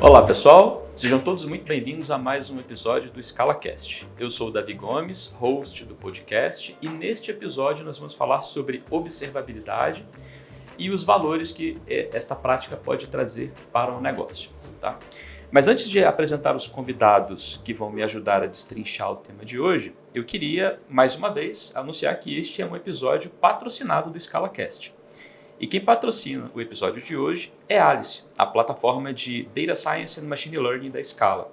Olá pessoal, sejam todos muito bem-vindos a mais um episódio do ScalaCast. Eu sou o Davi Gomes, host do podcast, e neste episódio nós vamos falar sobre observabilidade e os valores que esta prática pode trazer para um negócio. Tá? Mas antes de apresentar os convidados que vão me ajudar a destrinchar o tema de hoje, eu queria, mais uma vez, anunciar que este é um episódio patrocinado do ScalaCast. E quem patrocina o episódio de hoje é Alice, a plataforma de Data Science and Machine Learning da Scala,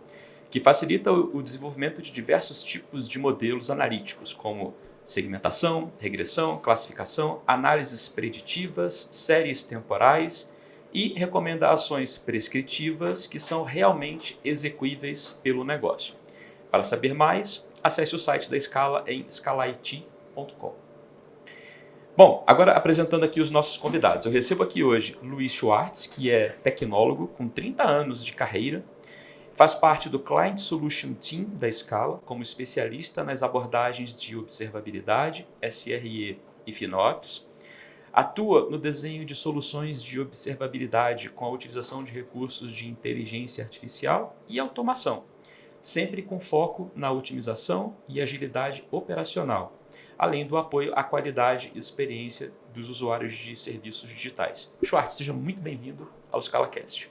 que facilita o desenvolvimento de diversos tipos de modelos analíticos, como segmentação, regressão, classificação, análises preditivas, séries temporais e recomenda ações prescritivas que são realmente execuíveis pelo negócio. Para saber mais, acesse o site da Scala em scalit.com. Bom, agora apresentando aqui os nossos convidados. Eu recebo aqui hoje Luiz Schwartz, que é tecnólogo com 30 anos de carreira, faz parte do Client Solution Team da Scala, como especialista nas abordagens de observabilidade, SRE e FinOps, atua no desenho de soluções de observabilidade com a utilização de recursos de inteligência artificial e automação, sempre com foco na otimização e agilidade operacional, além do apoio à qualidade e experiência dos usuários de serviços digitais. Schwartz, seja muito bem-vindo ao ScalaCast.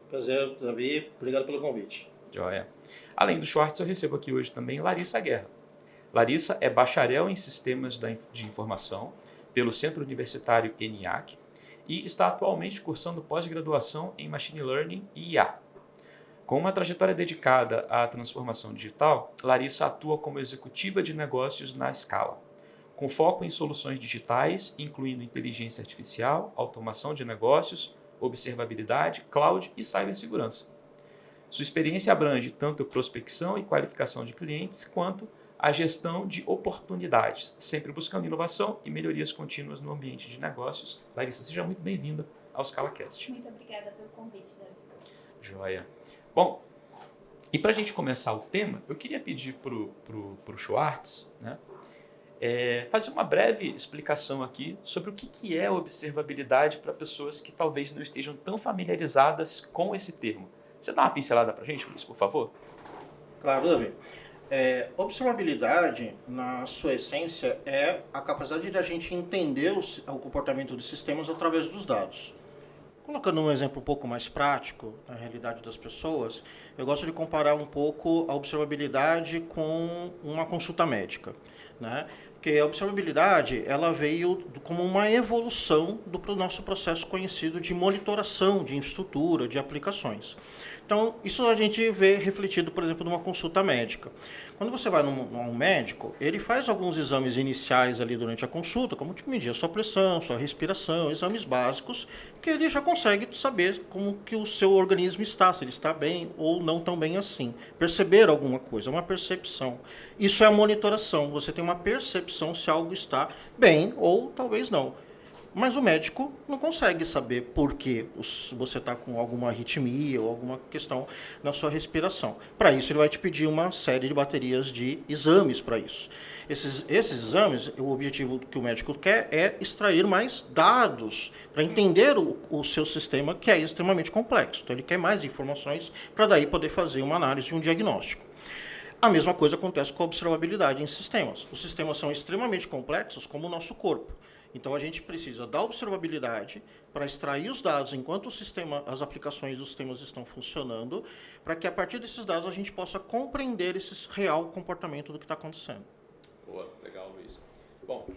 Prazer, Davi. Obrigado pelo convite. Joia. Além do Schwartz, eu recebo aqui hoje também Larissa Guerra. Larissa é bacharel em Sistemas de Informação pelo Centro Universitário ENIAC e está atualmente cursando pós-graduação em Machine Learning e IA. Com uma trajetória dedicada à transformação digital, Larissa atua como executiva de negócios na Scala, com foco em soluções digitais, incluindo inteligência artificial, automação de negócios, observabilidade, cloud e cibersegurança. Sua experiência abrange tanto prospecção e qualificação de clientes, quanto a gestão de oportunidades, sempre buscando inovação e melhorias contínuas no ambiente de negócios. Larissa, seja muito bem-vinda ao ScalaCast. Muito obrigada pelo convite, Davi. Joia. Bom, e para a gente começar o tema, eu queria pedir para o Schwartz, né, fazer uma breve explicação aqui sobre o que é observabilidade para pessoas que talvez não estejam tão familiarizadas com esse termo. Você dá uma pincelada para a gente, Luiz, por favor? Claro, Davi. Observabilidade, na sua essência, é a capacidade de a gente entender o comportamento dos sistemas através dos dados. Colocando um exemplo um pouco mais prático na realidade das pessoas, eu gosto de comparar um pouco a observabilidade com uma consulta médica, né? Porque a observabilidade ela veio como uma evolução do nosso processo conhecido de monitoração de infraestrutura, de aplicações. Então, isso a gente vê refletido, por exemplo, numa consulta médica. Quando você vai num médico, ele faz alguns exames iniciais ali durante a consulta, como medir a sua pressão, sua respiração, exames básicos, que ele já consegue saber como que o seu organismo está, se ele está bem ou não tão bem assim. Perceber alguma coisa, uma percepção. Isso é a monitoração, você tem uma percepção se algo está bem ou talvez não. Mas o médico não consegue saber por que você está com alguma arritmia ou alguma questão na sua respiração. Para isso, ele vai te pedir uma série de baterias de exames para isso. Esses exames, o objetivo que o médico quer é extrair mais dados para entender o seu sistema, que é extremamente complexo. Então, ele quer mais informações para daí poder fazer uma análise e um diagnóstico. A mesma coisa acontece com a observabilidade em sistemas. Os sistemas são extremamente complexos, como o nosso corpo. Então, a gente precisa da observabilidade para extrair os dados enquanto as aplicações dos sistemas estão funcionando, para que, a partir desses dados, a gente possa compreender esse real comportamento do que está acontecendo. Boa, legal, Luiz. Bom,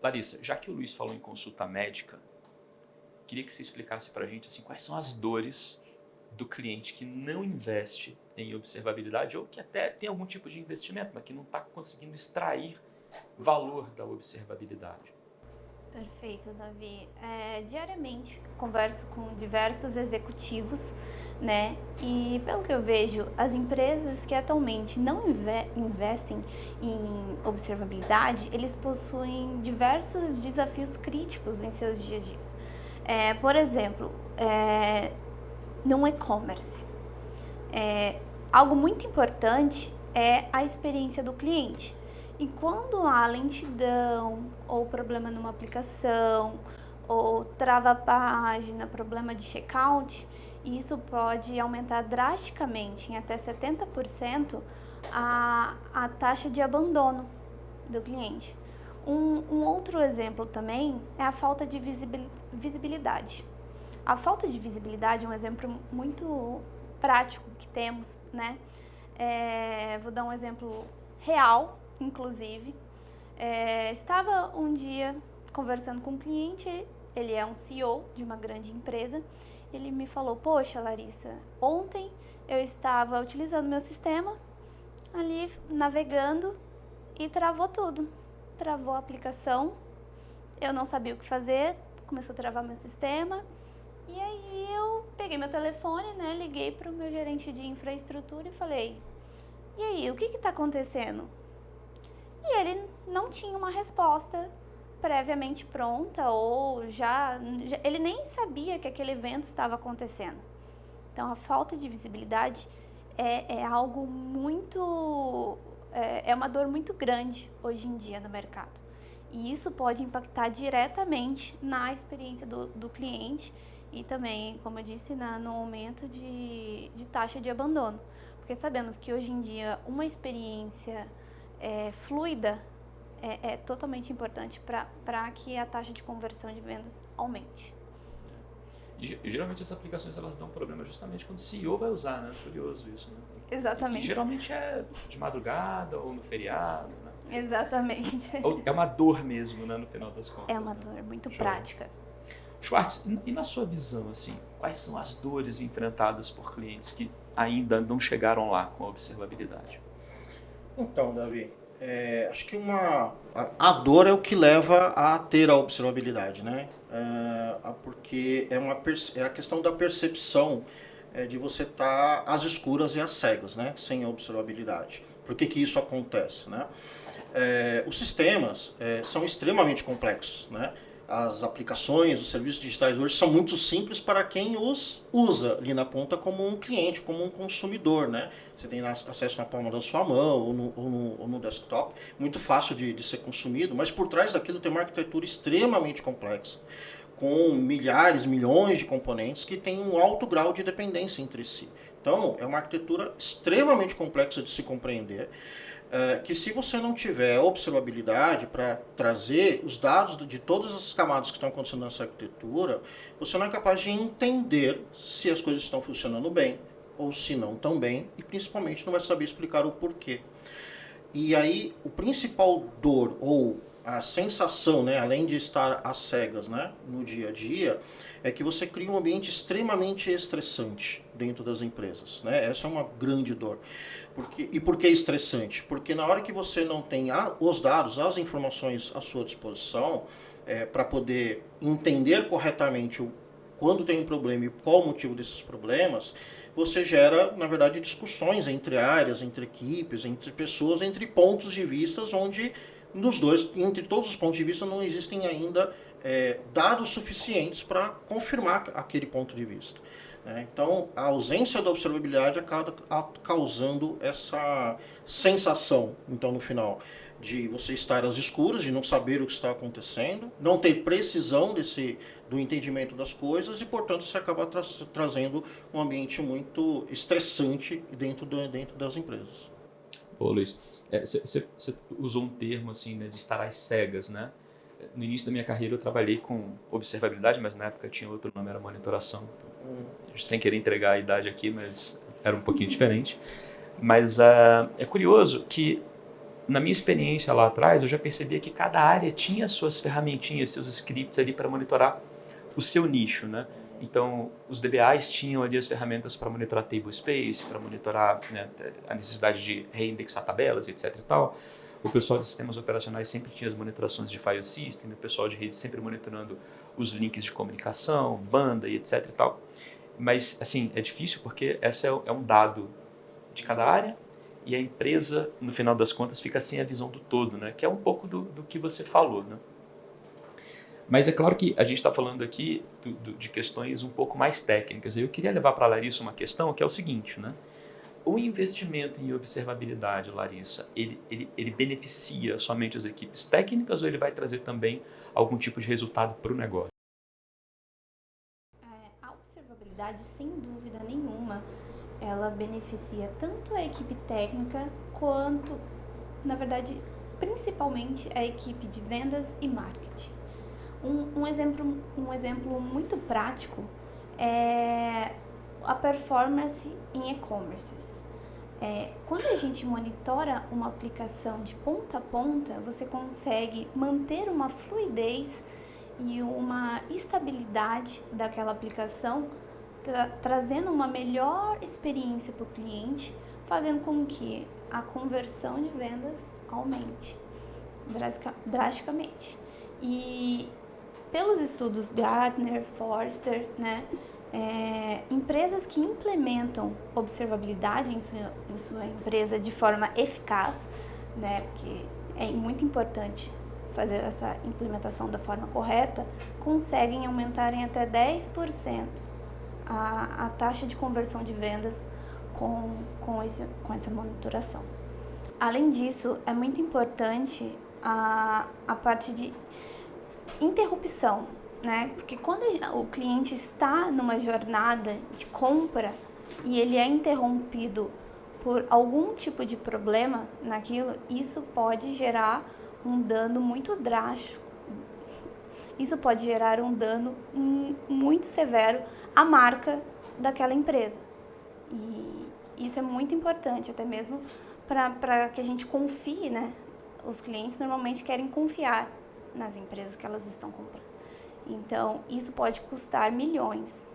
Larissa, já que o Luiz falou em consulta médica, queria que você explicasse para a gente assim, quais são as dores do cliente que não investe em observabilidade ou que até tem algum tipo de investimento, mas que não está conseguindo extrair valor da observabilidade. Perfeito, Davi. Diariamente converso com diversos executivos, né? E pelo que eu vejo, as empresas que atualmente não investem em observabilidade, eles possuem diversos desafios críticos em seus dias a dias. Por exemplo, no e-commerce, algo muito importante é a experiência do cliente. E quando há lentidão ou problema numa aplicação ou trava a página, problema de checkout, isso pode aumentar drasticamente, em até 70%, a taxa de abandono do cliente. Um outro exemplo também é a falta de visibilidade. A falta de visibilidade é um exemplo muito prático que temos, né? Vou dar um exemplo real, inclusive. Estava um dia conversando com um cliente, ele é um CEO de uma grande empresa, ele me falou, poxa, Larissa, ontem eu estava utilizando meu sistema, ali navegando e travou tudo. Travou a aplicação, eu não sabia o que fazer, começou a travar meu sistema, e aí eu peguei meu telefone, né, liguei para o meu gerente de infraestrutura e falei, e aí, o que está acontecendo? E ele não tinha uma resposta previamente pronta ou ele nem sabia que aquele evento estava acontecendo. Então, a falta de visibilidade é algo muito... É uma dor muito grande hoje em dia no mercado. E isso pode impactar diretamente na experiência do cliente e também, como eu disse, no aumento de taxa de abandono. Porque sabemos que hoje em dia uma experiência fluida é totalmente importante para que a taxa de conversão de vendas aumente. E geralmente as aplicações elas dão problema justamente quando o CEO vai usar, né? Curioso isso, né? Exatamente. E geralmente é de madrugada ou no feriado, né? Exatamente. É uma dor mesmo, né? No final das contas. É uma dor muito prática. Schwartz, e na sua visão, assim, quais são as dores enfrentadas por clientes que ainda não chegaram lá com a observabilidade? Então, Davi, acho que a dor é o que leva a ter a observabilidade, né? Porque é a questão da percepção de você estar às escuras e às cegas, né? Sem a observabilidade. Por que isso acontece, né? Os sistemas são extremamente complexos, né? As aplicações, os serviços digitais hoje são muito simples para quem os usa ali na ponta como um cliente, como um consumidor, né? Você tem acesso na palma da sua mão ou no desktop, muito fácil de ser consumido, mas por trás daquilo tem uma arquitetura extremamente complexa, com milhares, milhões de componentes que têm um alto grau de dependência entre si. Então, é uma arquitetura extremamente complexa de se compreender, que se você não tiver observabilidade para trazer os dados de todas as camadas que estão acontecendo nessa arquitetura, você não é capaz de entender se as coisas estão funcionando bem ou se não estão bem, e principalmente não vai saber explicar o porquê. E aí, o principal dor ou a sensação, né, além de estar às cegas, né, no dia a dia, é que você cria um ambiente extremamente estressante dentro das empresas, né? Essa é uma grande dor. E por que estressante? Porque na hora que você não tem os dados, as informações à sua disposição, para poder entender corretamente quando tem um problema e qual o motivo desses problemas, você gera, na verdade, discussões entre áreas, entre equipes, entre pessoas, entre pontos de vista, onde entre todos os pontos de vista não existem ainda dados suficientes para confirmar aquele ponto de vista. Então, a ausência da observabilidade acaba causando essa sensação, então, no final, de você estar às escuras, de não saber o que está acontecendo, não ter precisão do entendimento das coisas e, portanto, você acaba trazendo um ambiente muito estressante dentro das empresas. Ô, Luiz, você usou um termo assim, né, de estar às cegas, né? No início da minha carreira eu trabalhei com observabilidade, mas na época tinha outro nome, era monitoração. Então, sem querer entregar a idade aqui, mas era um pouquinho diferente. Mas é curioso que, na minha experiência lá atrás, eu já percebia que cada área tinha suas ferramentinhas, seus scripts ali para monitorar o seu nicho, né? Então, os DBAs tinham ali as ferramentas para monitorar table space, para monitorar, né, a necessidade de reindexar tabelas, etc. e tal. O pessoal de sistemas operacionais sempre tinha as monitorações de file system, o pessoal de rede sempre monitorando os links de comunicação, banda e etc. e tal. Mas, assim, é difícil porque esse é um dado de cada área e a empresa, no final das contas, fica sem a visão do todo, né? Que é um pouco do que você falou, né? Mas é claro que a gente está falando aqui de questões um pouco mais técnicas. Eu queria levar para a Larissa uma questão que é o seguinte, né? O investimento em observabilidade, Larissa, ele beneficia somente as equipes técnicas ou ele vai trazer também algum tipo de resultado para o negócio? observabilidade, sem dúvida nenhuma, ela beneficia tanto a equipe técnica quanto, na verdade, principalmente a equipe de vendas e marketing. Um exemplo muito prático é a performance em e-commerces. Quando a gente monitora uma aplicação de ponta a ponta, você consegue manter uma fluidez e uma estabilidade daquela aplicação, trazendo uma melhor experiência para o cliente, fazendo com que a conversão de vendas aumente drasticamente. E pelos estudos Gartner, Forrester, né, empresas que implementam observabilidade em sua empresa de forma eficaz, né, porque é muito importante fazer essa implementação da forma correta, conseguem aumentar em até 10% a taxa de conversão de vendas com essa monitoração. Além disso, é muito importante a parte de interrupção, né? Porque quando o cliente está numa jornada de compra e ele é interrompido por algum tipo de problema naquilo, isso pode gerar um dano muito drástico. Isso pode gerar um dano muito severo à marca daquela empresa. E isso é muito importante, até mesmo para que a gente confie, né? Os clientes normalmente querem confiar nas empresas que elas estão comprando. Então, isso pode custar milhões,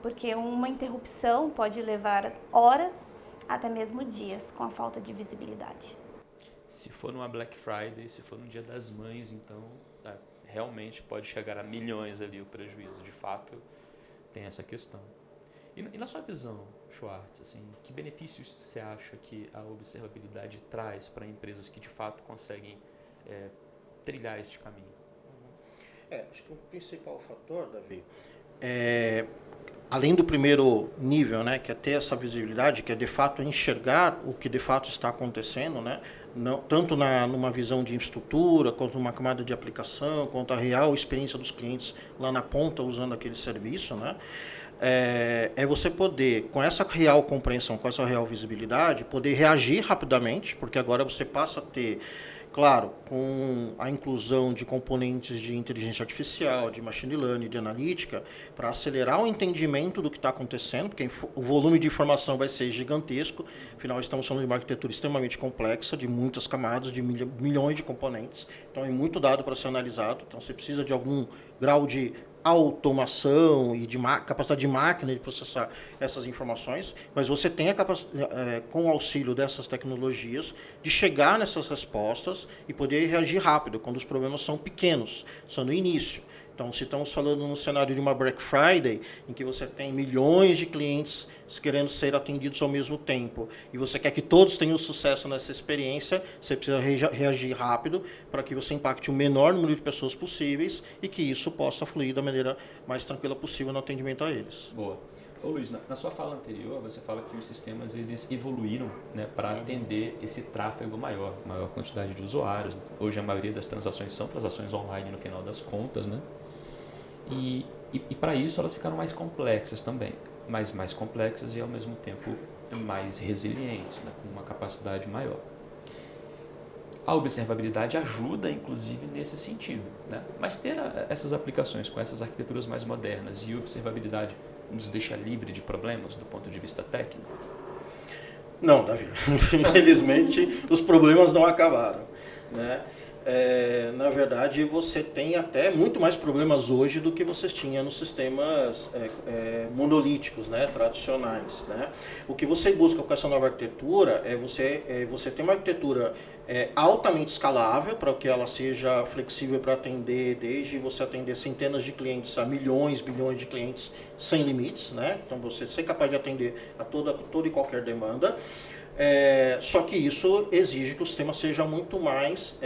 porque uma interrupção pode levar horas, até mesmo dias, com a falta de visibilidade. Se for numa Black Friday, se for no Dia das Mães, então realmente pode chegar a milhões ali o prejuízo. De fato, tem essa questão. E na sua visão, Schwartz, assim, que benefícios você acha que a observabilidade traz para empresas que de fato conseguem trilhar este caminho? Acho que o principal fator, Davi, além do primeiro nível, né, que é ter essa visibilidade, que é de fato enxergar o que de fato está acontecendo, né, não, tanto numa visão de estrutura, quanto numa camada de aplicação, quanto a real experiência dos clientes lá na ponta usando aquele serviço, né, é você poder, com essa real compreensão, com essa real visibilidade, poder reagir rapidamente, porque agora você passa a ter, claro, com a inclusão de componentes de inteligência artificial, de machine learning, de analítica, para acelerar o entendimento do que está acontecendo, porque o volume de informação vai ser gigantesco, afinal estamos falando de uma arquitetura extremamente complexa, de muitas camadas, de milhões de componentes, então é muito dado para ser analisado, então você precisa de algum grau de automação e de capacidade de máquina de processar essas informações, mas você tem a capacidade, com o auxílio dessas tecnologias, de chegar nessas respostas e poder reagir rápido, quando os problemas são pequenos, são no início. Então, se estamos falando num cenário de uma Black Friday, em que você tem milhões de clientes querendo ser atendidos ao mesmo tempo, e você quer que todos tenham sucesso nessa experiência, você precisa reagir rápido para que você impacte o menor número de pessoas possíveis e que isso possa fluir da maneira mais tranquila possível no atendimento a eles. Boa. Ô Luiz, na sua fala anterior, você fala que os sistemas eles evoluíram, né, para atender esse tráfego maior quantidade de usuários. Hoje a maioria das transações são transações online no final das contas, né? E para isso elas ficaram mais complexas também, mas mais complexas e ao mesmo tempo mais resilientes, né, com uma capacidade maior. A observabilidade ajuda, inclusive, nesse sentido, né? Mas ter essas aplicações com essas arquiteturas mais modernas e observabilidade nos deixa livre de problemas do ponto de vista técnico? Não, Davi. Infelizmente, os problemas não acabaram, né? Na verdade, você tem até muito mais problemas hoje do que vocês tinham nos sistemas monolíticos, né, tradicionais, né? O que você busca com essa nova arquitetura é você ter uma arquitetura altamente escalável para que ela seja flexível para atender, desde você atender centenas de clientes a milhões, bilhões de clientes sem limites, né? Então você ser capaz de atender a toda e qualquer demanda. Só que isso exige que o sistema seja muito mais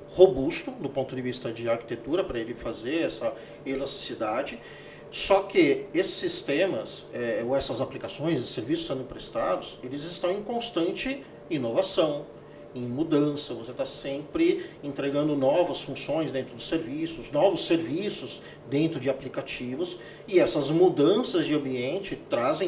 robusto do ponto de vista de arquitetura para ele fazer essa elasticidade. Só que esses sistemas, ou essas aplicações e serviços sendo prestados, eles estão em constante inovação, em mudança, você está sempre entregando novas funções dentro dos serviços, novos serviços dentro de aplicativos, e essas mudanças de ambiente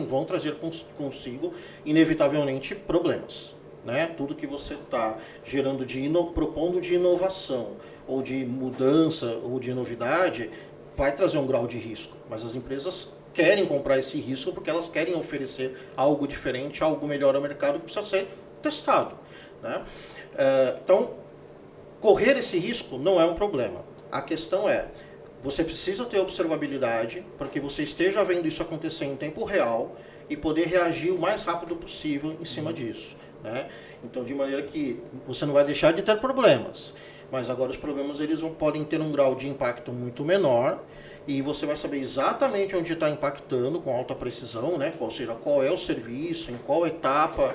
vão trazer consigo, inevitavelmente, problemas. Né? Tudo que você está gerando, propondo de inovação, ou de mudança, ou de novidade, vai trazer um grau de risco, mas as empresas querem comprar esse risco porque elas querem oferecer algo diferente, algo melhor ao mercado que precisa ser testado. Né? Então, correr esse risco não é um problema. A questão é, você precisa ter observabilidade para que você esteja vendo isso acontecer em tempo real e poder reagir o mais rápido possível em cima disso. Né? Então, de maneira que você não vai deixar de ter problemas, mas agora os problemas podem ter um grau de impacto muito menor, e você vai saber exatamente onde está impactando com alta precisão, né? Ou seja, qual é o serviço, em qual etapa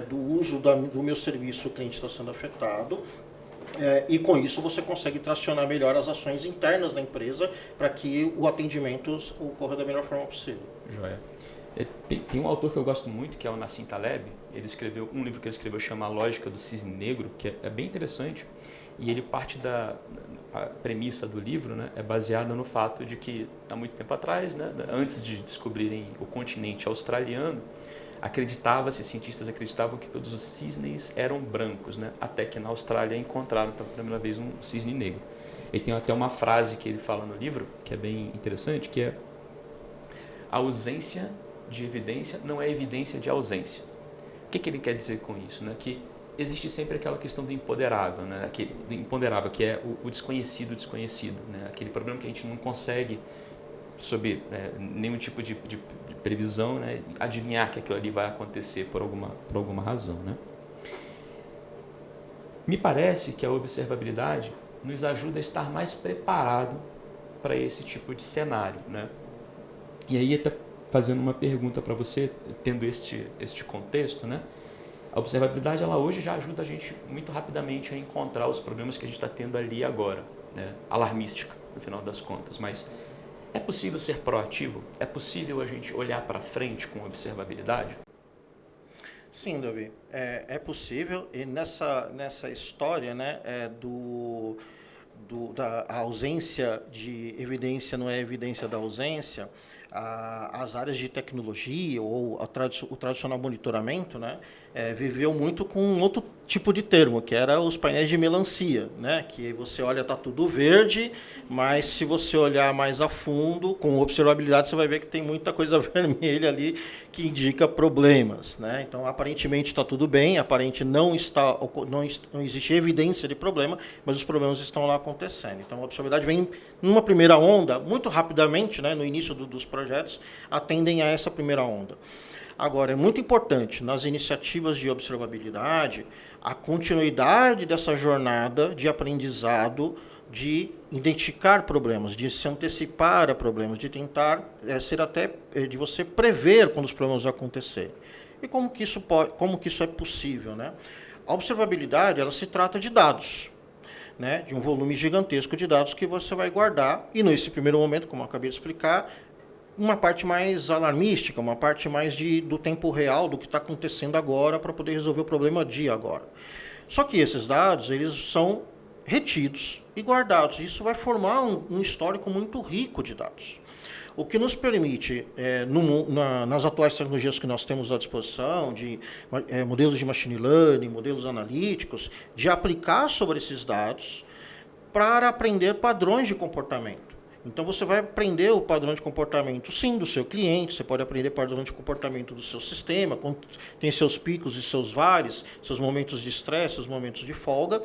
do uso do meu serviço o cliente está sendo afetado. E com isso você consegue tracionar melhor as ações internas da empresa para que o atendimento ocorra da melhor forma possível. Joia. Tem um autor que eu gosto muito, que é o Nassim Taleb. Ele escreveu um livro que ele escreveu, chama A Lógica do Cisne Negro, que é bem interessante, e ele parte a premissa do livro, né, é baseada no fato de que há muito tempo atrás, né, antes de descobrirem o continente australiano, cientistas acreditavam que todos os cisnes eram brancos, né, até que na Austrália encontraram pela primeira vez um cisne negro. E tem até uma frase que ele fala no livro, que é bem interessante, que é: a ausência de evidência não é evidência de ausência. O que ele quer dizer com isso? Né? Que existe sempre aquela questão do imponderável, né? Aquele do imponderável, que é o desconhecido, né? Aquele problema que a gente não consegue, sob nenhum tipo de previsão, né? Adivinhar que aquilo ali vai acontecer por alguma razão. Né? Me parece que a observabilidade nos ajuda a estar mais preparado para esse tipo de cenário. Né? E aí está fazendo uma pergunta para você, tendo este contexto, né? A observabilidade, ela hoje já ajuda a gente muito rapidamente a encontrar os problemas que a gente está tendo ali agora, né? Alarmística, no final das contas. Mas é possível ser proativo? É possível a gente olhar para frente com observabilidade? Sim, Davi, é possível. E nessa história, né, da ausência de evidência não é evidência da ausência, as áreas de tecnologia ou o tradicional monitoramento, né, viveu muito com um outro tipo de termo, que era os painéis de melancia, né, que você olha, está tudo verde, mas se você olhar mais a fundo, com observabilidade, você vai ver que tem muita coisa vermelha ali que indica problemas. Né? Então, aparentemente está tudo bem, aparentemente não existe evidência de problema, mas os problemas estão lá acontecendo. Então, a observabilidade vem numa primeira onda, muito rapidamente, né, no início dos projetos, atendem a essa primeira onda. Agora, é muito importante, nas iniciativas de observabilidade, a continuidade dessa jornada de aprendizado, de identificar problemas, de se antecipar a problemas, de tentar de você prever quando os problemas vão acontecer. E como que isso é possível, né? A observabilidade, ela se trata de dados, né? De um volume gigantesco de dados que você vai guardar, e nesse primeiro momento, como eu acabei de explicar, uma parte mais alarmística, uma parte mais do tempo real, do que está acontecendo agora, para poder resolver o problema de agora. Só que esses dados, eles são retidos e guardados. Isso vai formar um histórico muito rico de dados. O que nos permite, nas atuais tecnologias que nós temos à disposição, de modelos de machine learning, modelos analíticos, de aplicar sobre esses dados para aprender padrões de comportamento. Então, você vai aprender o padrão de comportamento, sim, do seu cliente, você pode aprender o padrão de comportamento do seu sistema, tem seus picos e seus vales, seus momentos de estresse, seus momentos de folga.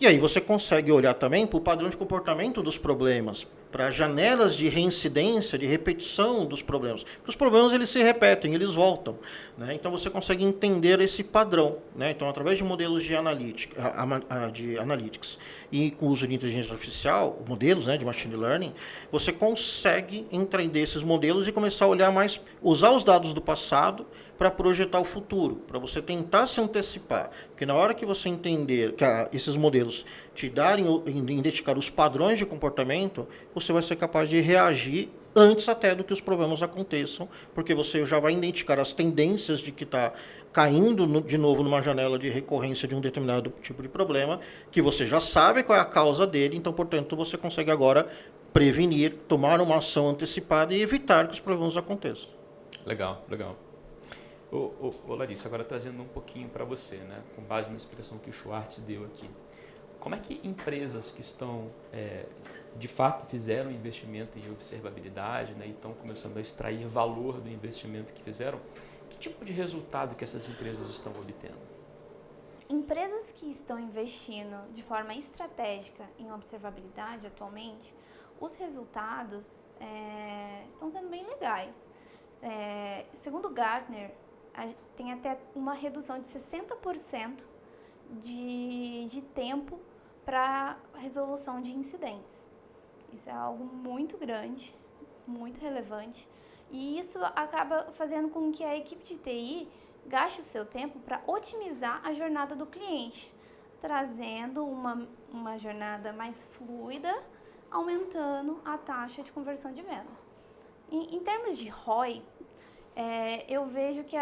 E aí você consegue olhar também para o padrão de comportamento dos problemas, para janelas de reincidência, de repetição dos problemas. Porque os problemas, eles se repetem, eles voltam. Né? Então, você consegue entender esse padrão. Né? Então, através de modelos de analytics e com o uso de inteligência artificial, modelos, né, de machine learning, você consegue entender esses modelos e começar a olhar mais, usar os dados do passado para projetar o futuro, para você tentar se antecipar. Porque na hora que você entender que esses modelos te darem, identificar os padrões de comportamento, você vai ser capaz de reagir antes até do que os problemas aconteçam, porque você já vai identificar as tendências de que está caindo de novo numa janela de recorrência de um determinado tipo de problema, que você já sabe qual é a causa dele, então, portanto, você consegue agora prevenir, tomar uma ação antecipada e evitar que os problemas aconteçam. Legal, legal. Ô Larissa, agora trazendo um pouquinho para você, né, com base na explicação que o Schwartz deu aqui. Como é que empresas que estão, de fato, fizeram investimento em observabilidade, né, e estão começando a extrair valor do investimento que fizeram, que tipo de resultado que essas empresas estão obtendo? Empresas que estão investindo de forma estratégica em observabilidade atualmente, os resultados estão sendo bem legais. Segundo Gartner, tem até uma redução de 60% de tempo para resolução de incidentes. Isso é algo muito grande, muito relevante, e isso acaba fazendo com que a equipe de TI gaste o seu tempo para otimizar a jornada do cliente, trazendo uma jornada mais fluida, aumentando a taxa de conversão de venda. Em termos de ROI, eu vejo que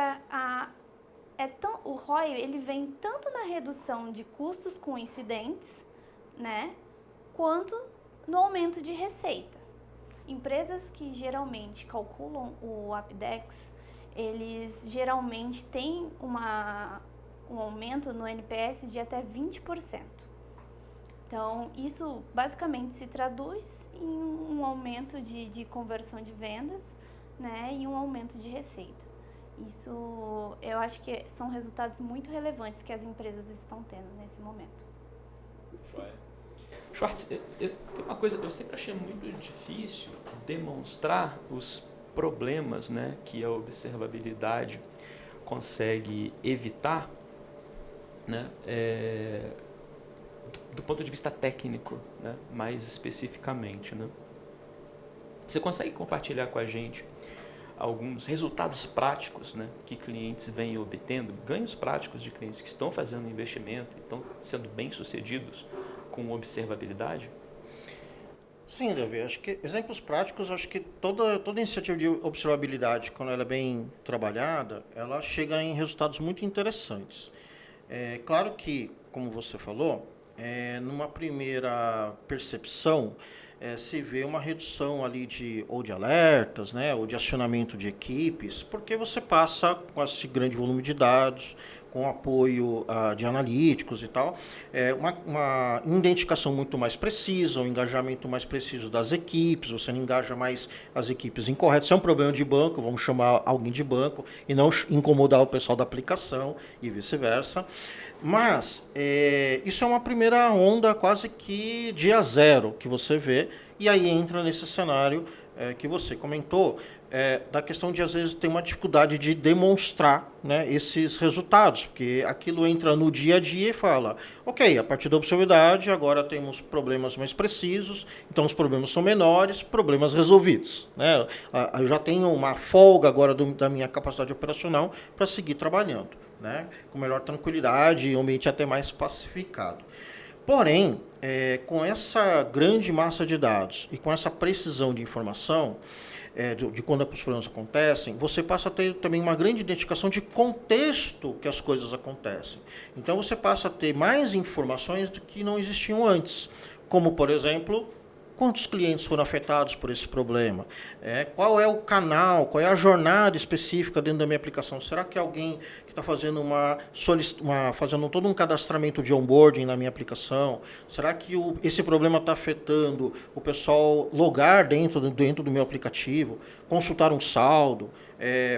o ROI ele vem tanto na redução de custos com incidentes, né, quanto no aumento de receita. Empresas que geralmente calculam o Apdex, eles geralmente têm um aumento no NPS de até 20%. Então, isso basicamente se traduz em um aumento de conversão de vendas, né, e um aumento de receita. Isso, eu acho que são resultados muito relevantes que as empresas estão tendo nesse momento. Schwartz, tem uma coisa que eu sempre achei muito difícil demonstrar os problemas, né, que a observabilidade consegue evitar, né, do ponto de vista técnico, né, mais especificamente, né? Você consegue compartilhar com a gente alguns resultados práticos, né, que clientes vêm obtendo, ganhos práticos de clientes que estão fazendo investimento e estão sendo bem-sucedidos com observabilidade? Sim, Davi, acho que exemplos práticos, acho que toda iniciativa de observabilidade, quando ela é bem trabalhada, ela chega em resultados muito interessantes. É claro que, como você falou, numa primeira percepção, se vê uma redução ali de alertas, né, ou de acionamento de equipes, porque você passa com esse grande volume de dados, com apoio de analíticos e tal, uma identificação muito mais precisa, um engajamento mais preciso das equipes, você não engaja mais as equipes incorretas. Isso é um problema de banco, vamos chamar alguém de banco e não incomodar o pessoal da aplicação e vice-versa. Mas isso é uma primeira onda quase que dia zero que você vê, e aí entra nesse cenário que você comentou, da questão de, às vezes, ter uma dificuldade de demonstrar, né, esses resultados, porque aquilo entra no dia a dia e fala, ok, a partir da observabilidade, agora temos problemas mais precisos, então os problemas são menores, problemas resolvidos, né? Eu já tenho uma folga agora da minha capacidade operacional para seguir trabalhando, né, com melhor tranquilidade e um ambiente até mais pacificado. Porém, com essa grande massa de dados e com essa precisão de informação, de quando os problemas acontecem, você passa a ter também uma grande identificação de contexto que as coisas acontecem. Então, você passa a ter mais informações do que não existiam antes. Como, por exemplo, quantos clientes foram afetados por esse problema? Qual é o canal, qual é a jornada específica dentro da minha aplicação? Será que alguém que está fazendo fazendo todo um cadastramento de onboarding na minha aplicação? Será que esse problema está afetando o pessoal logar dentro do meu aplicativo, consultar um saldo,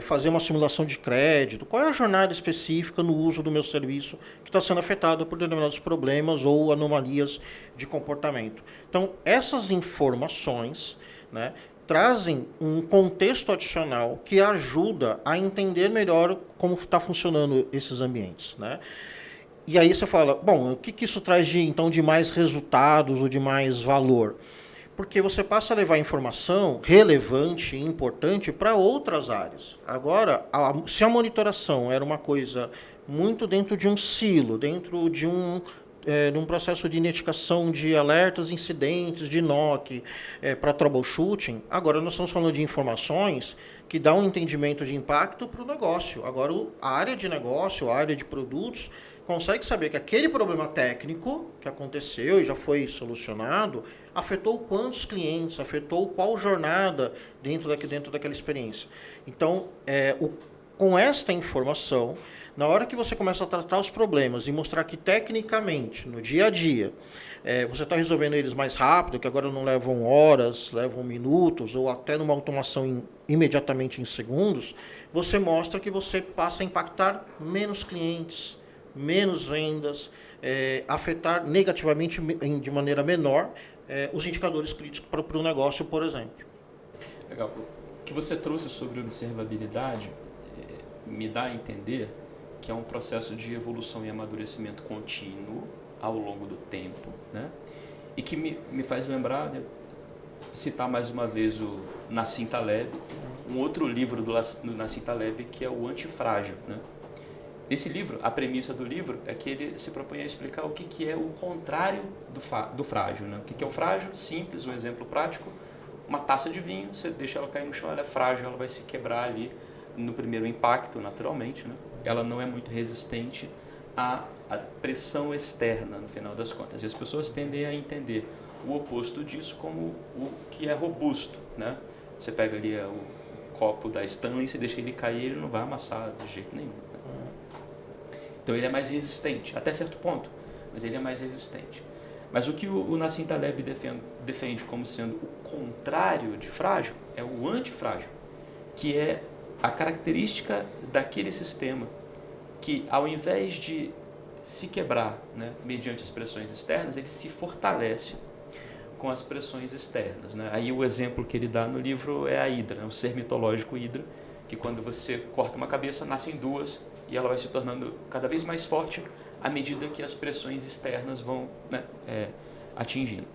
fazer uma simulação de crédito? Qual é a jornada específica no uso do meu serviço que está sendo afetada por determinados problemas ou anomalias de comportamento? Então, essas informações, né, trazem um contexto adicional que ajuda a entender melhor como está funcionando esses ambientes, né? E aí você fala, bom, o que isso traz de mais resultados ou de mais valor? Porque você passa a levar informação relevante e importante para outras áreas. Agora, se a monitoração era uma coisa muito dentro de um silo, dentro de um num processo de identificação de alertas, incidentes, de NOC, para troubleshooting. Agora nós estamos falando de informações que dão um entendimento de impacto para o negócio. Agora a área de negócio, a área de produtos, consegue saber que aquele problema técnico que aconteceu e já foi solucionado afetou quantos clientes, afetou qual jornada dentro daquela experiência. Então, com esta informação, na hora que você começa a tratar os problemas e mostrar que tecnicamente, no dia a dia, você está resolvendo eles mais rápido, que agora não levam horas, levam minutos, ou até numa automação imediatamente em segundos, você mostra que você passa a impactar menos clientes, menos vendas, afetar negativamente de maneira menor os indicadores críticos para o negócio, por exemplo. Legal. O que você trouxe sobre observabilidade me dá a entender que é um processo de evolução e amadurecimento contínuo ao longo do tempo, né? E que me faz lembrar, né, citar mais uma vez o Nassim Taleb, um outro livro do Nassim Taleb que é o Antifrágil, né? Esse livro, a premissa do livro é que ele se propõe a explicar o que é o contrário do frágil, né? O que é o frágil? Simples, um exemplo prático, uma taça de vinho, você deixa ela cair no chão, ela é frágil, ela vai se quebrar ali no primeiro impacto, naturalmente, né? Ela não é muito resistente à pressão externa, no final das contas. E as pessoas tendem a entender o oposto disso como o que é robusto, né? Você pega ali o copo da Stanley, você deixa ele cair, ele não vai amassar de jeito nenhum, né? Então ele é mais resistente, até certo ponto, mas ele é mais resistente. Mas o que o Nassim Taleb defende como sendo o contrário de frágil é o antifrágil, que é a característica daquele sistema que, ao invés de se quebrar, né, mediante as pressões externas, ele se fortalece com as pressões externas, né? Aí o exemplo que ele dá no livro é a hidra, né, o ser mitológico hidra, que quando você corta uma cabeça, nascem duas e ela vai se tornando cada vez mais forte à medida que as pressões externas vão, né, atingindo.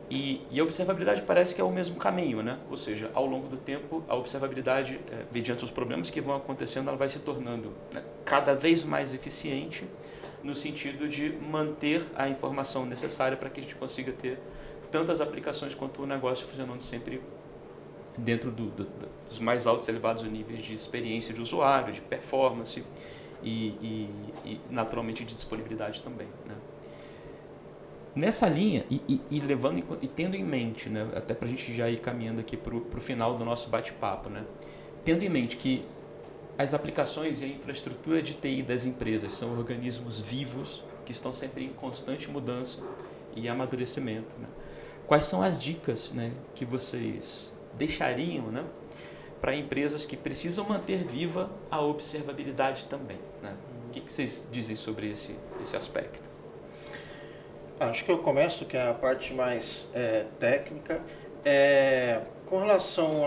E a observabilidade parece que é o mesmo caminho, né? Ou seja, ao longo do tempo, a observabilidade, mediante os problemas que vão acontecendo, ela vai se tornando, né, cada vez mais eficiente no sentido de manter a informação necessária para que a gente consiga ter tantas aplicações quanto o negócio funcionando sempre dentro dos mais altos, elevados níveis de experiência de usuário, de performance e naturalmente de disponibilidade também, né? Nessa linha, levando e tendo em mente, né, até para a gente já ir caminhando aqui para o final do nosso bate-papo, né, tendo em mente que as aplicações e a infraestrutura de TI das empresas são organismos vivos que estão sempre em constante mudança e amadurecimento, né, quais são as dicas, né, que vocês deixariam, né, para empresas que precisam manter viva a observabilidade também, né? O que vocês dizem sobre esse aspecto? Acho que eu começo, que é a parte mais técnica. Com relação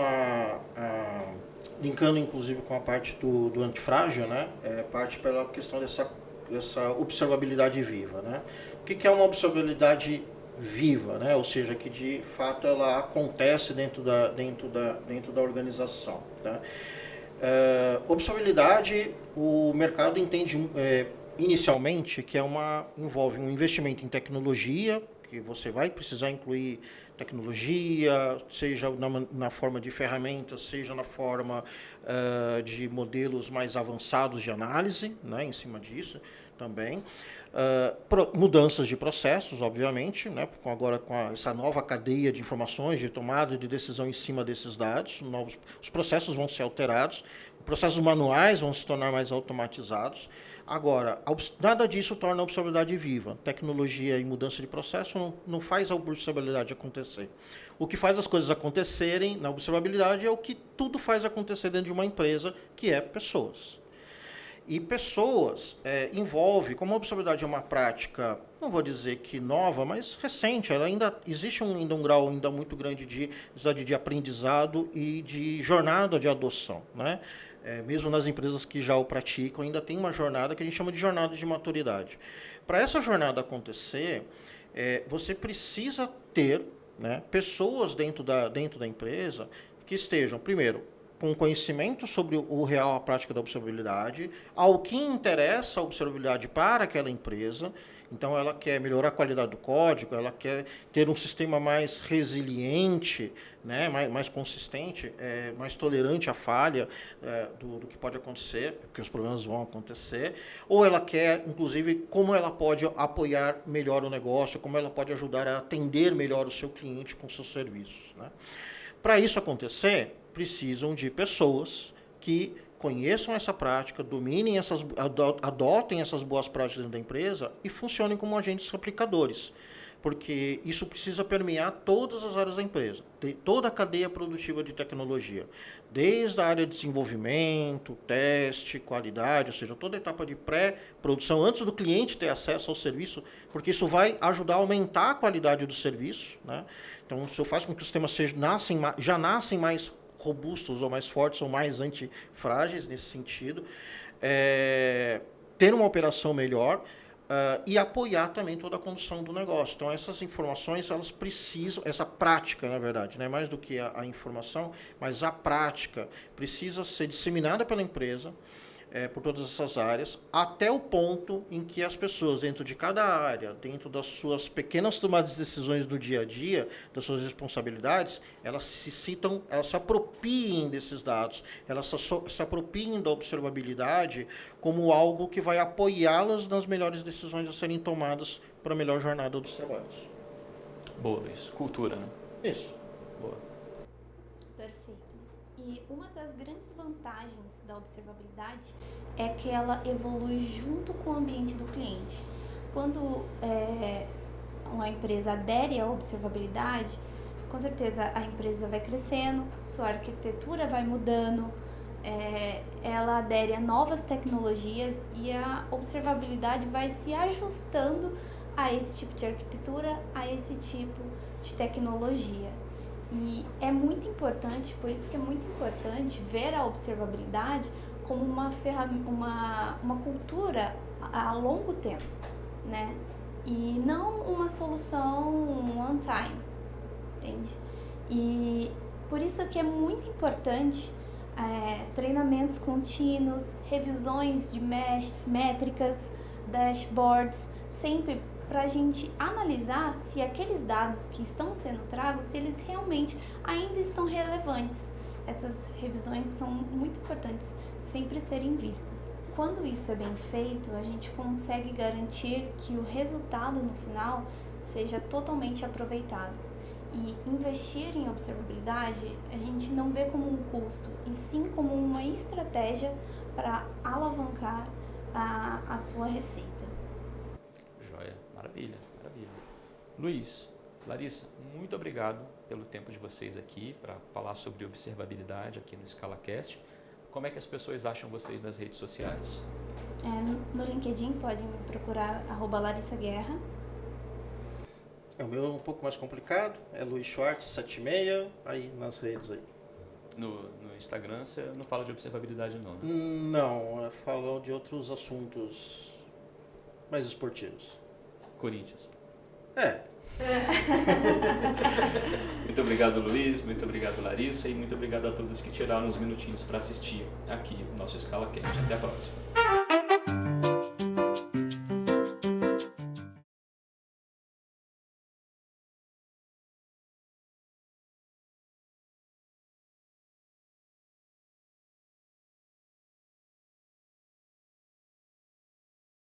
linkando inclusive com a parte do antifrágil, né? Parte pela questão dessa observabilidade viva, né? O que é uma observabilidade viva, né? Ou seja, que de fato ela acontece dentro da organização, tá? Observabilidade, o mercado entende inicialmente que envolve um investimento em tecnologia, que você vai precisar incluir tecnologia, seja na forma de ferramentas, seja na forma de modelos mais avançados de análise, né, em cima disso também. Mudanças de processos, obviamente, né, agora com essa nova cadeia de informações, de tomada de decisão em cima desses dados, os processos vão ser alterados, processos manuais vão se tornar mais automatizados. Agora, nada disso torna a observabilidade viva. Tecnologia e mudança de processo não faz a observabilidade acontecer. O que faz as coisas acontecerem na observabilidade é o que tudo faz acontecer dentro de uma empresa, que é pessoas. E pessoas envolve, como a observabilidade é uma prática, não vou dizer que nova, mas recente, ela existe um grau ainda muito grande de aprendizado e de jornada de adoção, né? Mesmo nas empresas que já o praticam, ainda tem uma jornada que a gente chama de jornada de maturidade. Para essa jornada acontecer, você precisa ter, né, pessoas dentro da empresa que estejam, primeiro, com conhecimento sobre a prática da observabilidade, ao que interessa a observabilidade para aquela empresa, Então, ela quer melhorar a qualidade do código, ela quer ter um sistema mais resiliente, né, mais consistente, mais tolerante à falha do que pode acontecer, porque os problemas vão acontecer, ou ela quer, inclusive, como ela pode apoiar melhor o negócio, como ela pode ajudar a atender melhor o seu cliente com seus serviços, né? Para isso acontecer, precisam de pessoas que conheçam essa prática, dominem adotem essas boas práticas dentro da empresa e funcionem como agentes aplicadores. Porque isso precisa permear todas as áreas da empresa, toda a cadeia produtiva de tecnologia, desde a área de desenvolvimento, teste, qualidade, ou seja, toda a etapa de pré-produção, antes do cliente ter acesso ao serviço, porque isso vai ajudar a aumentar a qualidade do serviço, né? Então, isso faz com que os sistemas já nascem mais robustos, ou mais fortes, ou mais antifrágeis nesse sentido, ter uma operação melhor, e apoiar também toda a condução do negócio. Então, essas informações, elas precisam, essa prática, na verdade, não é mais do que a informação, mas a prática precisa ser disseminada pela empresa, por todas essas áreas, até o ponto em que as pessoas, dentro de cada área, dentro das suas pequenas tomadas de decisões do dia a dia, das suas responsabilidades, elas se apropiem desses dados, elas se apropiem da observabilidade como algo que vai apoiá-las nas melhores decisões a serem tomadas para a melhor jornada dos trabalhos. Boa, Luiz. Cultura, né? Isso. Boa. Perfeito. E uma das grandes vantagens da observabilidade é que ela evolui junto com o ambiente do cliente. Quando uma empresa adere à observabilidade, com certeza a empresa vai crescendo, sua arquitetura vai mudando, ela adere a novas tecnologias e a observabilidade vai se ajustando a esse tipo de arquitetura, a esse tipo de tecnologia. E é muito importante, por isso que é muito importante ver a observabilidade como uma cultura a longo tempo, né? E não uma solução one time, entende? E por isso que é muito importante treinamentos contínuos, revisões de métricas, dashboards, sempre para a gente analisar se aqueles dados que estão sendo tragos, se eles realmente ainda estão relevantes. Essas revisões são muito importantes, sempre serem vistas. Quando isso é bem feito, a gente consegue garantir que o resultado no final seja totalmente aproveitado. E investir em observabilidade, a gente não vê como um custo, e sim como uma estratégia para alavancar a sua receita. Maravilha, maravilha. Luiz, Larissa, muito obrigado pelo tempo de vocês aqui para falar sobre observabilidade aqui no ScalaCast. Como é que as pessoas acham vocês nas redes sociais? No LinkedIn podem me procurar @LarissaGuerra. O meu é um pouco mais complicado, é Luiz Schwartz 76, aí nas redes aí. No Instagram você não fala de observabilidade não, né? Não, falo de outros assuntos mais esportivos. Corinthians. Muito obrigado, Luiz, muito obrigado, Larissa, e muito obrigado a todos que tiraram uns minutinhos para assistir aqui o nosso ScalaCast. Até a próxima.